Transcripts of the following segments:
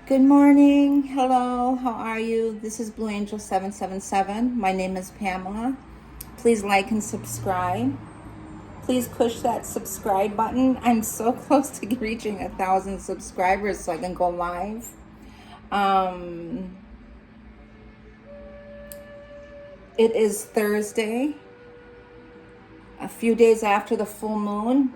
Good morning. Hello. How are you? This is Blue Angel 777. My name is Pamela. Please like and subscribe. Please push that subscribe button. I'm so close to reaching 1,000 subscribers so I can go live. It is Thursday, a few days after the full moon.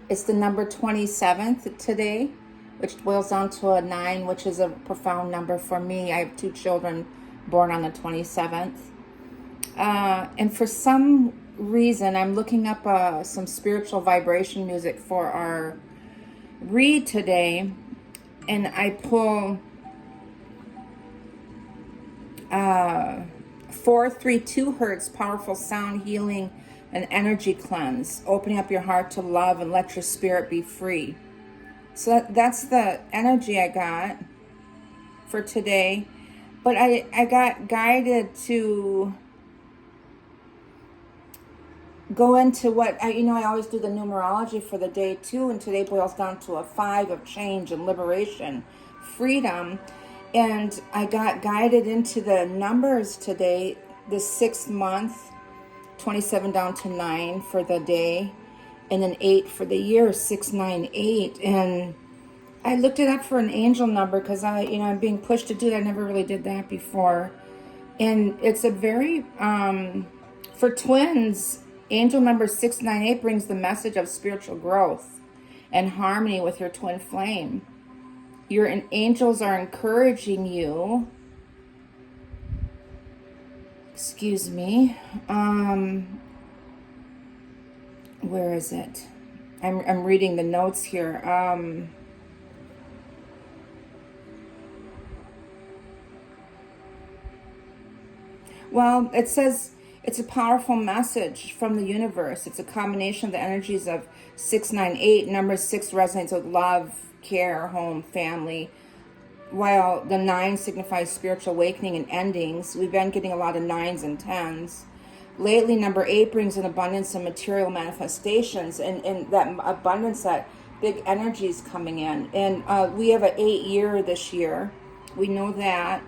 It's the number 27th today, which boils down to a 9, which is a profound number for me. I have 2 children born on the 27th. And for some reason, I'm looking up some spiritual vibration music for our read today. And I pull 432 hertz, powerful sound healing and energy cleanse, opening up your heart to love and let your spirit be free. So that's the energy I got for today. But I got guided to go into what, I always do the numerology for the day too. And today boils down to a 5 of change and liberation, freedom. And I got guided into the numbers today, the 6th month, 27 down to 9 for the day, and then 8 for the year, 698. And I looked it up for an angel number because I'm being pushed to do that. I never really did that before. And it's a very, for twins, angel number 698 brings the message of spiritual growth and harmony with your twin flame. Your angels are encouraging you. Excuse me. Where is it? I'm reading the notes here. Well, it says it's a powerful message from the universe. It's a combination of the energies of 698. Number 6 resonates with love, care, home, family, while the 9 signifies spiritual awakening and endings. We've been getting a lot of 9s and 10s. Lately, number 8 brings an abundance of material manifestations, and that abundance, that big energy is coming in. And we have an 8 year this year. We know that.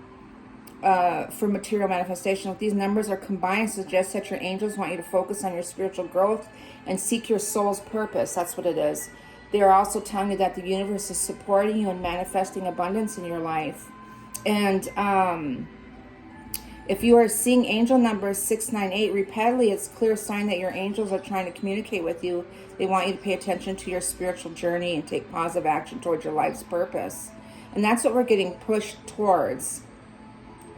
For material manifestation, if these numbers are combined, suggests that your angels want you to focus on your spiritual growth and seek your soul's purpose. That's what it is. They are also telling you that the universe is supporting you and manifesting abundance in your life. And if you are seeing angel number 698 repeatedly, it's a clear sign that your angels are trying to communicate with you. They want you to pay attention to your spiritual journey and take positive action towards your life's purpose. And that's what we're getting pushed towards.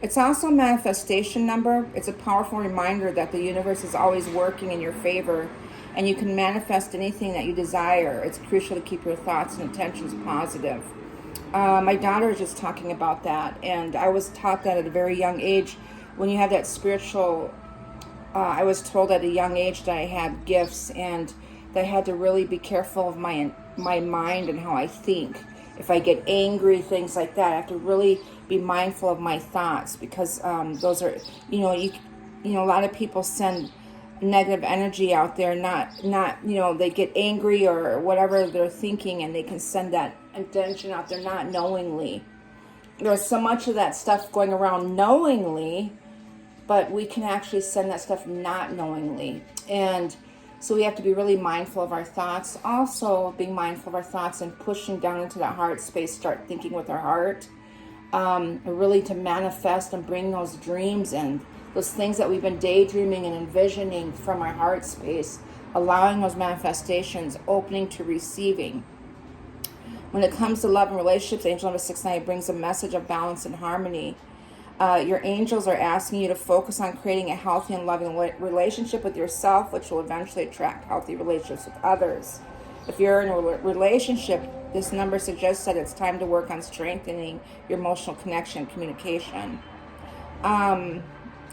It's also a manifestation number. It's a powerful reminder that the universe is always working in your favor and you can manifest anything that you desire. It's crucial to keep your thoughts and intentions positive. My daughter is just talking about that, and I was taught that at a very young age. When you have that spiritual, I was told at a young age that I had gifts and that I had to really be careful of my mind and how I think. If I get angry, things like that, I have to really be mindful of my thoughts, because those are, a lot of people send negative energy out there, not they get angry or whatever they're thinking, and they can send that intention out there not knowingly. There's so much of that stuff going around knowingly, but we can actually send that stuff not knowingly. And so we have to be really mindful of our thoughts. Also, being mindful of our thoughts and pushing down into that heart space, start thinking with our heart, really to manifest and bring those dreams and those things that we've been daydreaming and envisioning from our heart space, allowing those manifestations, opening to receiving. When it comes to love and relationships, angel number 698 brings a message of balance and harmony. Your angels are asking you to focus on creating a healthy and loving relationship with yourself, which will eventually attract healthy relationships with others. If you're in a relationship, this number suggests that it's time to work on strengthening your emotional connection and communication. I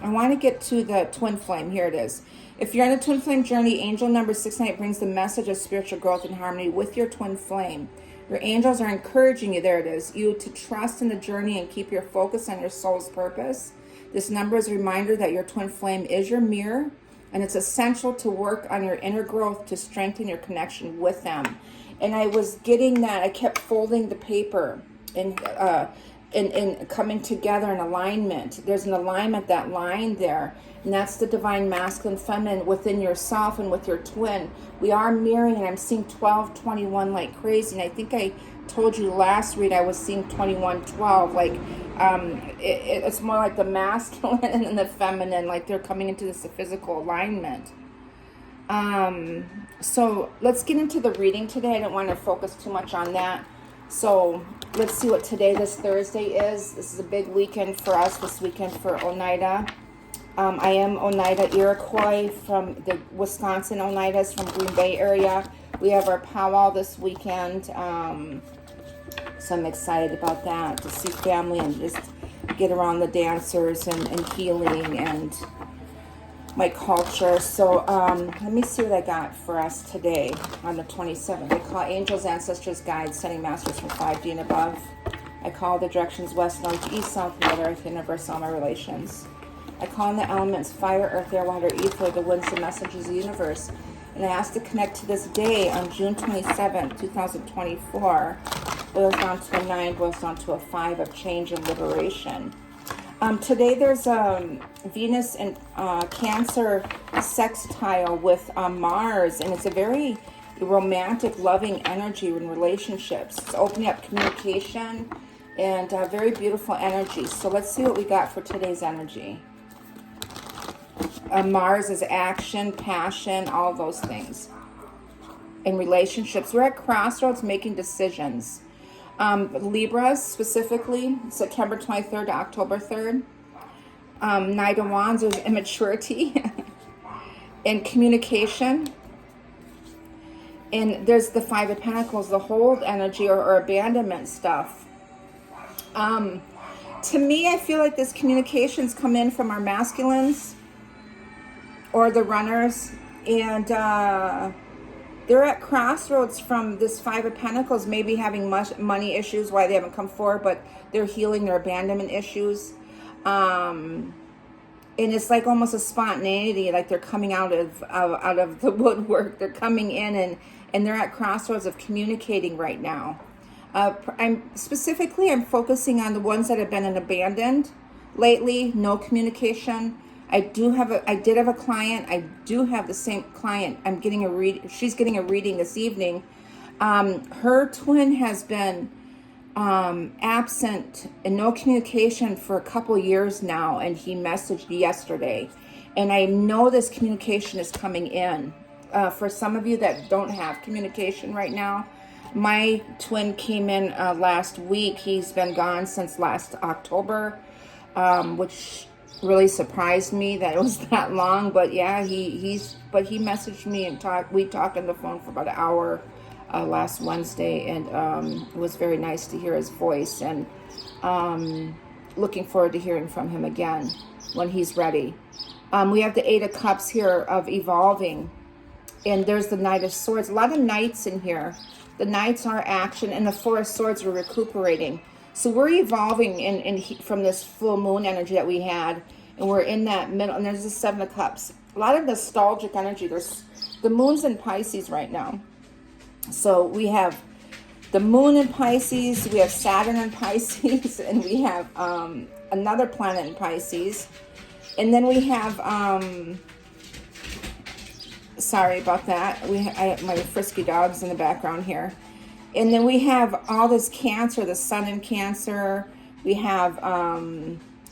want to get to the twin flame. Here it is. If you're on the twin flame journey, angel number 698 brings the message of spiritual growth and harmony with your twin flame. Your angels are encouraging you, there it is, you to trust in the journey and keep your focus on your soul's purpose. This number is a reminder that your twin flame is your mirror, and it's essential to work on your inner growth to strengthen your connection with them. And I was getting that. I kept folding the paper in coming together in alignment. There's an alignment, that line there, and that's the divine masculine feminine within yourself and with your twin. We are mirroring, and I'm seeing 1221 like crazy. And I think I told you last read I was seeing 2112, like it's more like the masculine and the feminine, like they're coming into this physical alignment. So let's get into the reading today. I don't want to focus too much on that. So let's see what today, this Thursday, is. This is a big weekend for us, this weekend for Oneida. I am Oneida Iroquois from the Wisconsin Oneidas from Green Bay area. We have our powwow this weekend. So I'm excited about that, to see family and just get around the dancers and healing and my culture. So let me see what I got for us today on the 27th. I call angels, ancestors, guides, sending masters from 5D and above. I call the directions west, north, east, south, mother earth, universe, all my relations. I call in the elements fire, earth, air, water, ether, the winds, the messages of the universe. And I ask to connect to this day on June 27th, 2024. Boils down to a 9, boils down to a 5 of change and liberation. Today there's Venus and Cancer sextile with Mars, and it's a very romantic, loving energy in relationships. It's opening up communication and very beautiful energy. So let's see what we got for today's energy. Mars is action, passion, all those things. In relationships, we're at crossroads making decisions. Libras specifically, September 23rd to October 3rd. Knight of Wands, there's immaturity and communication. And there's the Five of Pentacles, the hold energy or abandonment stuff. To me, I feel like this communications come in from our masculines or the runners, and they're at crossroads from this Five of Pentacles, maybe having money issues, why they haven't come forward, but they're healing their abandonment issues. And it's like almost a spontaneity, like they're coming out of the woodwork. They're coming in and they're at crossroads of communicating right now. I'm focusing on the ones that have been abandoned lately, no communication. I did have a client. I do have the same client. She's getting a reading this evening. Her twin has been absent and no communication for a couple years now, and he messaged yesterday. And I know this communication is coming in. For some of you that don't have communication right now, my twin came in last week. He's been gone since last October, which really surprised me that it was that long. But yeah, he messaged me and we talked on the phone for about an hour last Wednesday, and it was very nice to hear his voice, and looking forward to hearing from him again when he's ready. We have the Eight of Cups here of evolving, and there's the Knight of Swords. A lot of knights in here. The knights are action, and the Four of Swords are recuperating. So we're evolving from this full moon energy that we had, and we're in that middle, and there's the Seven of Cups. A lot of nostalgic energy. There's the moon's in Pisces right now. So we have the moon in Pisces, we have Saturn in Pisces, and we have another planet in Pisces. And then we have, sorry about that. I have my frisky dogs in the background here. And then we have all this Cancer, the Sun in Cancer. We have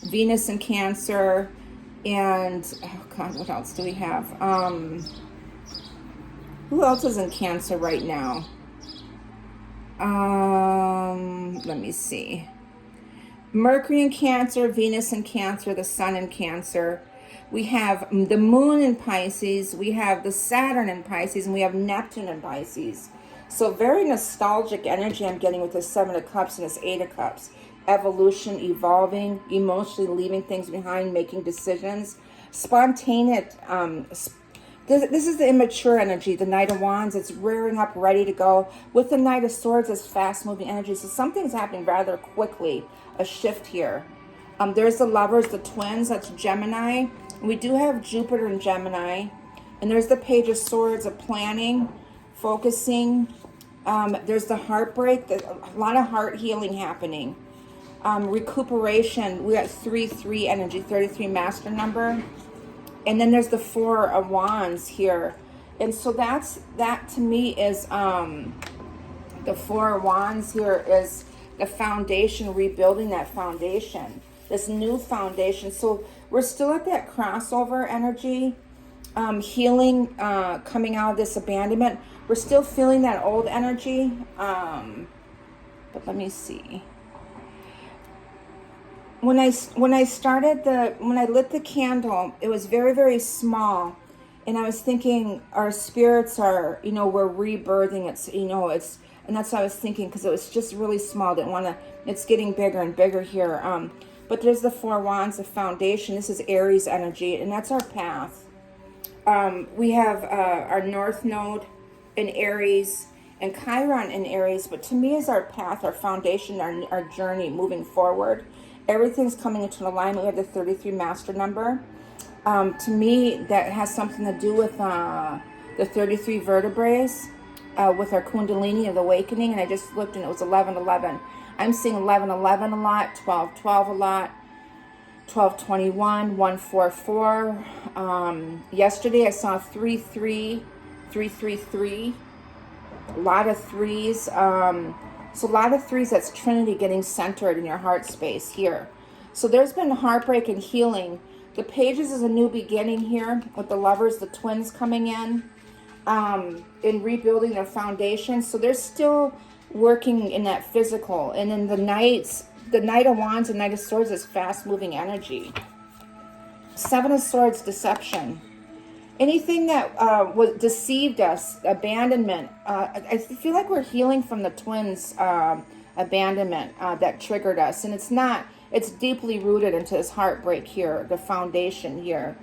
Venus in Cancer. And, oh God, what else do we have? Who else is in Cancer right now? Let me see. Mercury in Cancer, Venus in Cancer, the Sun in Cancer. We have the Moon in Pisces. We have the Saturn in Pisces, and we have Neptune in Pisces. So very nostalgic energy I'm getting with this Seven of Cups and this Eight of Cups. Evolution, evolving, emotionally leaving things behind, making decisions. Spontaneous. This is the immature energy, the Knight of Wands. It's rearing up, ready to go. With the Knight of Swords, it's fast-moving energy. So something's happening rather quickly, a shift here. There's the Lovers, the Twins, that's Gemini. We do have Jupiter in Gemini. And there's the Page of Swords of planning, focusing, There's the heartbreak, a lot of heart healing happening. Recuperation, we got 3-3 energy, 33 master number. And then there's the 4 of wands here. And so that to me is, the 4 of wands here is the foundation, rebuilding that foundation, this new foundation. So we're still at that crossover energy, healing, coming out of this abandonment. We're still feeling that old energy. But let me see. When I lit the candle, it was very, very small. And I was thinking our spirits are, we're rebirthing. And that's what I was thinking, because it was just really small. Didn't want to, it's getting bigger and bigger here. But there's the 4 wands, the foundation. This is Aries energy, and that's our path. We have our North Node in Aries and Chiron in Aries, but to me is our path, our foundation, our journey moving forward. Everything's coming into alignment. We have the 33 master number. To me, that has something to do with the 33 vertebrae, with our Kundalini of awakening. And I just looked and it was 11-11. I'm seeing 11-11 a lot, 12-12 a lot, 12-21, 1-4-4. Yesterday I saw 3-3, 3-3-3. A lot of threes. So a lot of threes, that's Trinity getting centered in your heart space here. So there's been heartbreak and healing. The pages is a new beginning here with the lovers, the twins coming in rebuilding their foundation. So they're still working in that physical. And then the Knight of Wands and Knight of Swords is fast moving energy. 7 of Swords, deception. Anything that was deceived us, abandonment. I feel like we're healing from the twins' abandonment that triggered us. And it's deeply rooted into this heartbreak here, the foundation here,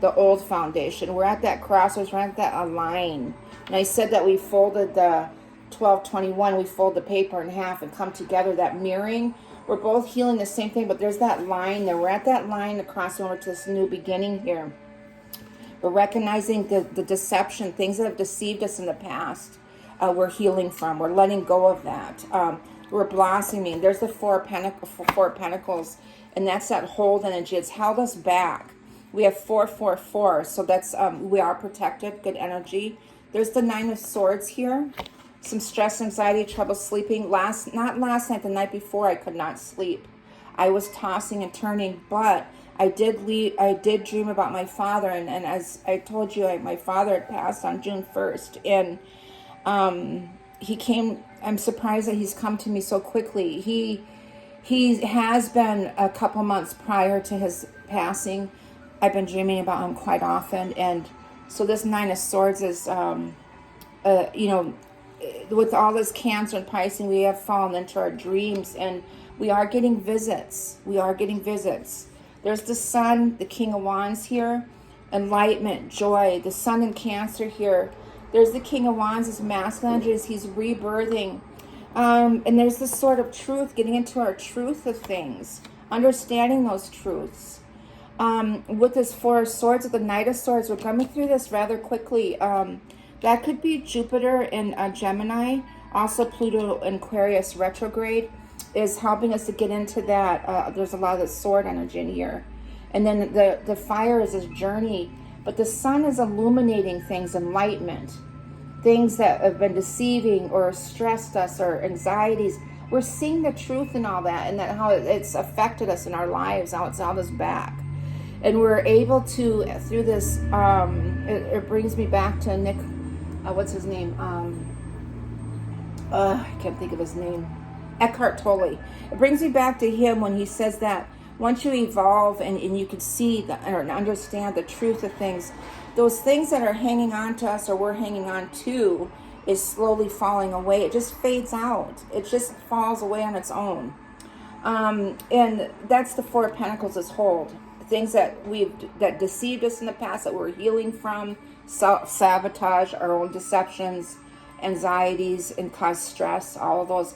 the old foundation. We're at that crossroads, we're at that line. And I said that we folded the 12-21, we fold the paper in half and come together, that mirroring. We're both healing the same thing, but there's that line there. We're at that line to cross over to this new beginning here. We're recognizing the deception, things that have deceived us in the past. We're healing from. We're letting go of that. We're blossoming. There's the Four of Pentacles, and that's that hold energy. It's held us back. We have 4-4-4, so that's we are protected. Good energy. There's the 9 of Swords here. Some stress, anxiety, trouble sleeping. Not last night, the night before, I could not sleep. I was tossing and turning, but I did dream about my father, and as I told you, my father had passed on June 1st, and he came. I'm surprised that he's come to me so quickly. He has been a couple months prior to his passing. I've been dreaming about him quite often, and so this 9 of Swords is, with all this Cancer and Pisces, we have fallen into our dreams, and we are getting visits. There's the Sun, the King of Wands here, enlightenment, joy. The Sun in Cancer here. There's the King of Wands, his masculine energy, he's rebirthing. And there's the Sword of Truth, getting into our truth of things, understanding those truths. With this 4 of Swords, with the Knight of Swords, we're coming through this rather quickly. That could be Jupiter in Gemini, also Pluto in Aquarius retrograde is helping us to get into that. There's a lot of the sword energy in here. And then the fire is this journey, but the sun is illuminating things, enlightenment, things that have been deceiving or stressed us or anxieties. We're seeing the truth in all that, and that how it's affected us in our lives, how it's held us back. And we're able to, through this, it brings me back to Nick, what's his name? I can't think of his name. Eckhart Tolle. It brings me back to him when he says that once you evolve and you can see or understand the truth of things, those things that are hanging on to us or we're hanging on to is slowly falling away. It just fades out. It just falls away on its own. And that's the 4 of Pentacles is hold. Things that that deceived us in the past that we're healing from, sabotage, our own deceptions, anxieties, and cause stress, all of those.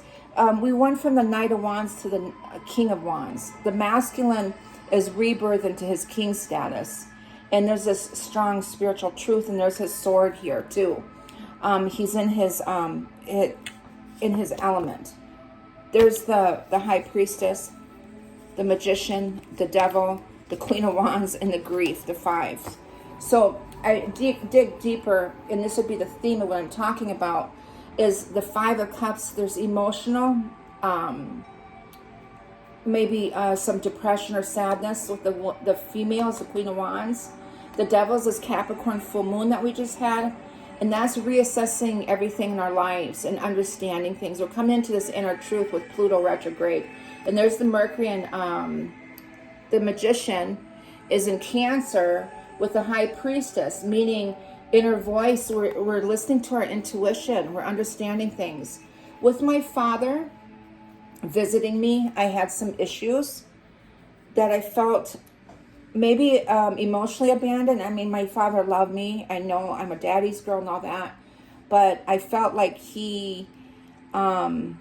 We went from the Knight of Wands to the King of Wands. The masculine is rebirth into his king status. And there's this strong spiritual truth, and there's his sword here too. He's in his element. There's the high priestess, the magician, the devil, the queen of wands, and the grief, the fives. So I dig deeper, and this would be the theme of what I'm talking about, is the Five of Cups. There's emotional, maybe some depression or sadness with the females, the queen of wands. The devil's is Capricorn full moon that we just had. And that's reassessing everything in our lives and understanding things. We're coming into this inner truth with Pluto retrograde. And there's the Mercury, and the magician is in Cancer with the high priestess, meaning inner voice. We're listening to our intuition. We're understanding things. With my father visiting me, I had some issues that I felt maybe emotionally abandoned. I mean, my father loved me. I know I'm a daddy's girl and all that. But I felt like he understood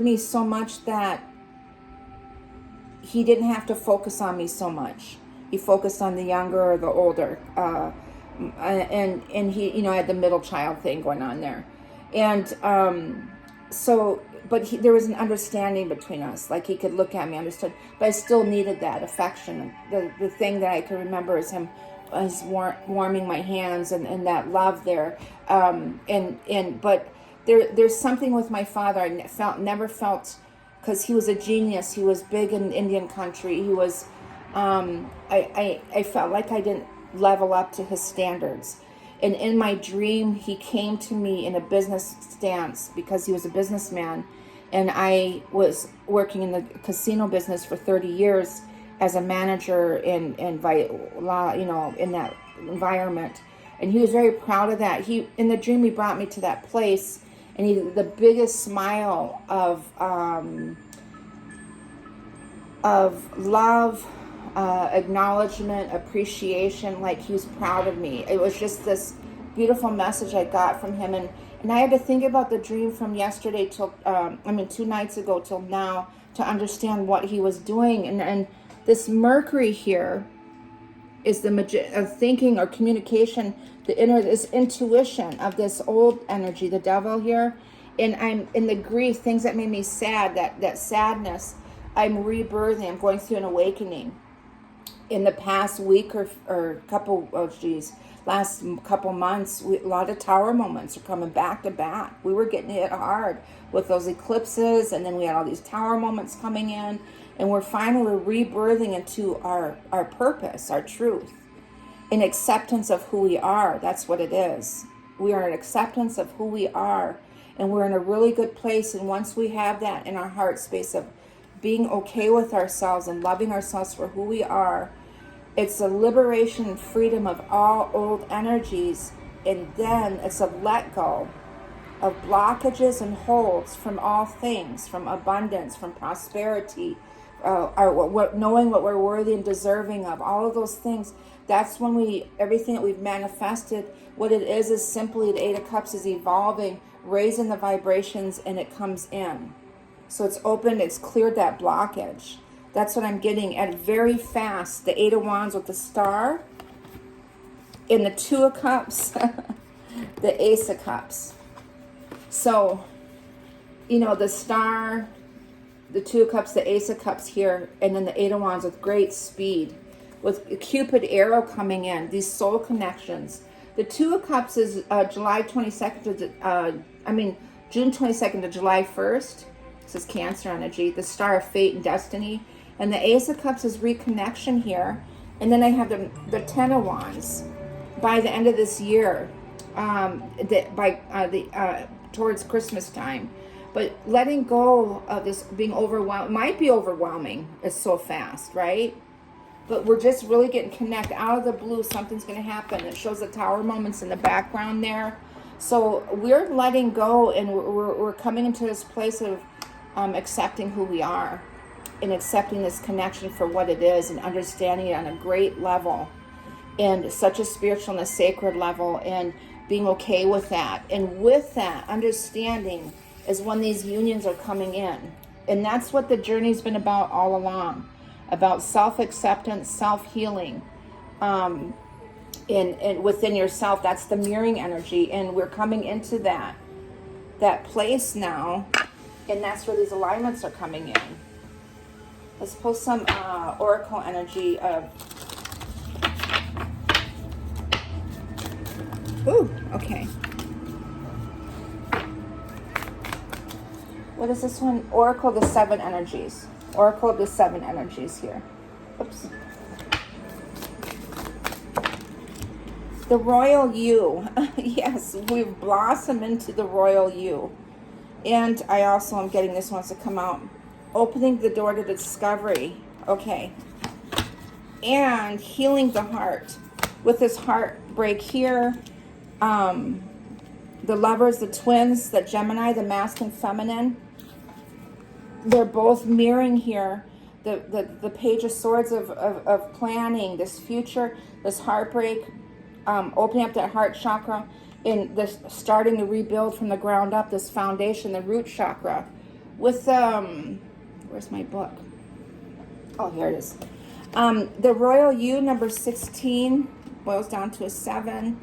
me so much that he didn't have to focus on me so much. He focused on the younger or the older. And he, I had the middle child thing going on there. And but there was an understanding between us. Like, he could look at me, understood. But I still needed that affection. The thing that I can remember is him warming my hands and that love there. But there's something with my father I never felt, because he was a genius. He was big in Indian country. He was, I felt like I didn't level up to his standards. And in my dream, he came to me in a business stance because he was a businessman. And I was working in the casino business for 30 years as a manager in that environment. And he was very proud of that. In the dream, he brought me to that place, and the biggest smile of love, acknowledgement, appreciation, like he was proud of me. It was just this beautiful message I got from him. And I had to think about the dream from yesterday till, 2 nights ago till now, to understand what he was doing. And this Mercury here is the thinking or communication, this intuition of this old energy, the devil here. And I'm in the grief, things that made me sad, that sadness, I'm rebirthing, I'm going through an awakening. In the past week last couple months, a lot of tower moments are coming back to back. We were getting hit hard with those eclipses, and then we had all these tower moments coming in, and we're finally rebirthing into our purpose, our truth, in acceptance of who we are. That's what it is. We are in acceptance of who we are, and we're in a really good place. And once we have that in our heart space of being okay with ourselves and loving ourselves for who we are, it's a liberation and freedom of all old energies. And then it's a let go of blockages and holds from all things, from abundance, from prosperity, knowing what we're worthy and deserving of, all of those things. That's when everything that we've manifested, what it is simply the Eight of Cups is evolving, raising the vibrations, and it comes in. So it's opened, it's cleared that blockage. That's what I'm getting at very fast. The Eight of Wands with the Star, in the Two of Cups, the Ace of Cups. So, the Star, the Two of Cups, the Ace of Cups here, and then the Eight of Wands with great speed, with a Cupid arrow coming in, these soul connections. The Two of Cups is June 22nd to July 1st. This is Cancer energy, the Star of Fate and Destiny. And the Ace of Cups is reconnection here. And then I have the Ten of Wands. By the end of this year, towards Christmas time. But letting go of this being overwhelmed might be overwhelming. It's so fast, right? But we're just really getting connected. Out of the blue, something's going to happen. It shows the tower moments in the background there. So we're letting go, and we're coming into this place of accepting who we are, and accepting this connection for what it is, and understanding it on a great level, and such a spiritual and a sacred level, and being okay with that. And with that understanding is when these unions are coming in. And that's what the journey's been about all along, about self-acceptance, self-healing, in within yourself. That's the mirroring energy, and we're coming into that place now, and that's where these alignments are coming in. Let's pull some oracle energy of. Ooh, okay. What is this one? Oracle of the Seven Energies. Oracle of the Seven Energies here. Oops. The Royal You. Yes, we've blossomed into the Royal You. And I also am getting this one to come out. Opening the door to discovery. Okay. And healing the heart. With this heartbreak here, the lovers, the twins, the Gemini, the masculine, feminine, they're both mirroring here the Page of Swords of planning, this future, this heartbreak, opening up that heart chakra, and this starting to rebuild from the ground up, this foundation, the root chakra. With where's my book? Oh, here it is. The Royal You, number 16, boils down to a 7,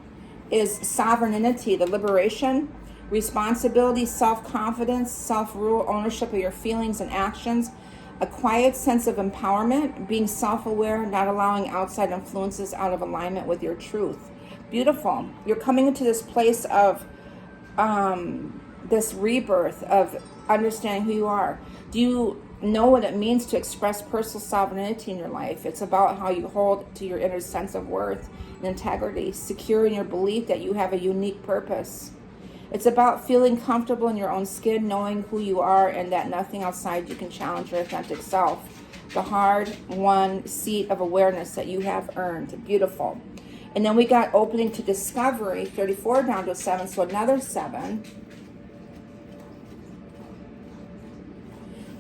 is sovereignty, the liberation, responsibility, self-confidence, self-rule, ownership of your feelings and actions, a quiet sense of empowerment, being self-aware, not allowing outside influences out of alignment with your truth. Beautiful. You're coming into this place of this rebirth, of understanding who you are. Do you know what it means to express personal sovereignty in your life? It's about how you hold to your inner sense of worth and integrity, secure in your belief that you have a unique purpose. It's about feeling comfortable in your own skin, knowing who you are, and that nothing outside you can challenge your authentic self. The hard-won seat of awareness that you have earned. Beautiful. And then we got opening to discovery, 34 down to a 7, so another 7.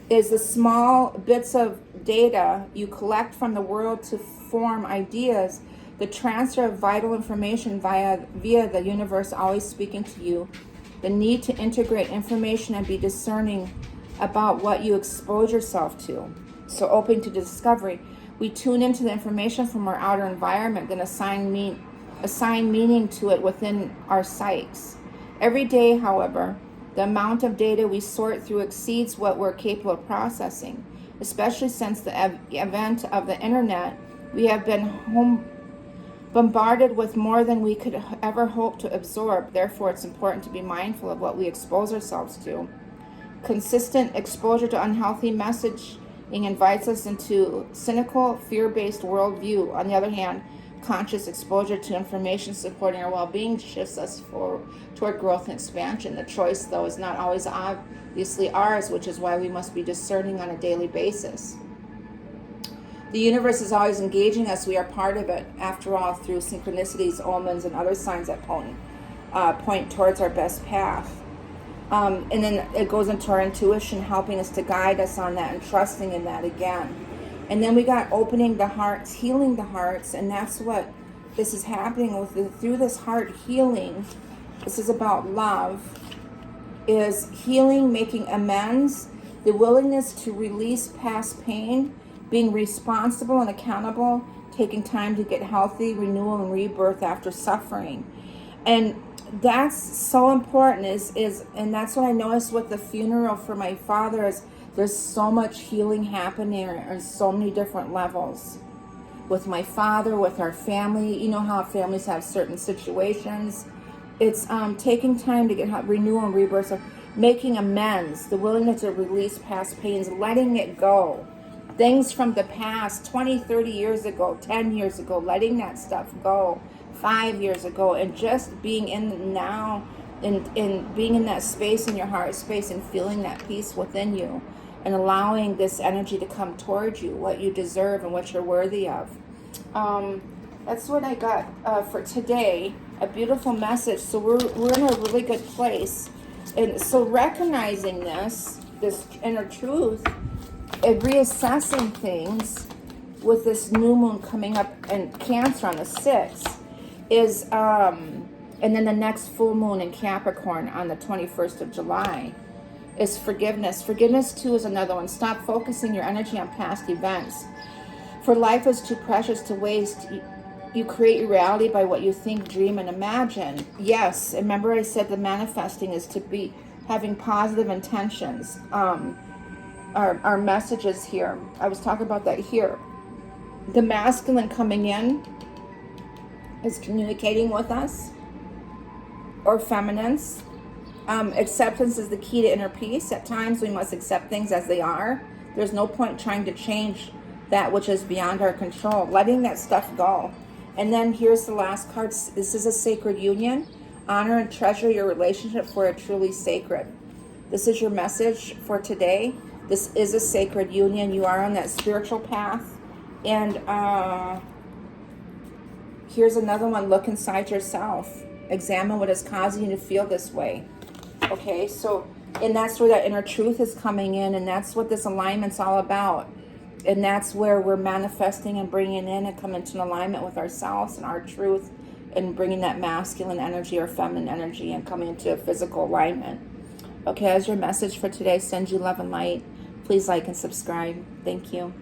Is the small bits of data you collect from the world to form ideas, the transfer of vital information via the universe always speaking to you, the need to integrate information and be discerning about what you expose yourself to. So open to discovery. We tune into the information from our outer environment, then assign meaning to it within our psyches. Every day, however, the amount of data we sort through exceeds what we're capable of processing. Especially since the event of the internet, we have been bombarded with more than we could ever hope to absorb. Therefore, it's important to be mindful of what we expose ourselves to. Consistent exposure to unhealthy messaging invites us into cynical, fear-based worldview. On the other hand, conscious exposure to information supporting our well-being shifts us toward growth and expansion. The choice, though, is not always obviously ours, which is why we must be discerning on a daily basis. The universe is always engaging us. We are part of it, after all, through synchronicities, omens, and other signs that point towards our best path. And then it goes into our intuition, helping us to guide us on that and trusting in that again. And then we got opening the hearts, healing the hearts, and that's what this is happening through this heart healing. This is about love, is healing, making amends, the willingness to release past pain, being responsible and accountable, taking time to get healthy, renewal and rebirth after suffering. And that's so important, and that's what I noticed with the funeral for my father, is there's so much healing happening on so many different levels. With my father, with our family, you know how families have certain situations. It's taking time to get renewal and rebirth, so making amends, the willingness to release past pains, letting it go. Things from the past, 20, 30 years ago, 10 years ago, letting that stuff go, 5 years ago, and just being in the now, and being in that space, in your heart space, and feeling that peace within you, and allowing this energy to come towards you, what you deserve and what you're worthy of. That's what I got for today, a beautiful message. So we're in a really good place. And so recognizing this inner truth, and reassessing things with this new moon coming up in Cancer on the 6th is, and then the next full moon in Capricorn on the 21st of July is forgiveness. Forgiveness too is another one. Stop focusing your energy on past events. For life is too precious to waste You create your reality by what you think, dream, and imagine. Yes, remember I said the manifesting is to be having positive intentions. Our messages here, I was talking about that here. The masculine coming in is communicating with us, or feminines. Acceptance is the key to inner peace. At times we must accept things as they are. There's no point trying to change that which is beyond our control. Letting that stuff go. And then here's the last card. This is a sacred union. Honor and treasure your relationship, for it truly sacred. This is your message for today. This is a sacred union. You are on that spiritual path. And here's another one. Look inside yourself. Examine what is causing you to feel this way. Okay, so, and that's where that inner truth is coming in, and that's what this alignment's all about. And that's where we're manifesting and bringing in and come into an alignment with ourselves and our truth, and bringing that masculine energy or feminine energy and coming into a physical alignment. Okay, as your message for today, send you love and light. Please like and subscribe. Thank you.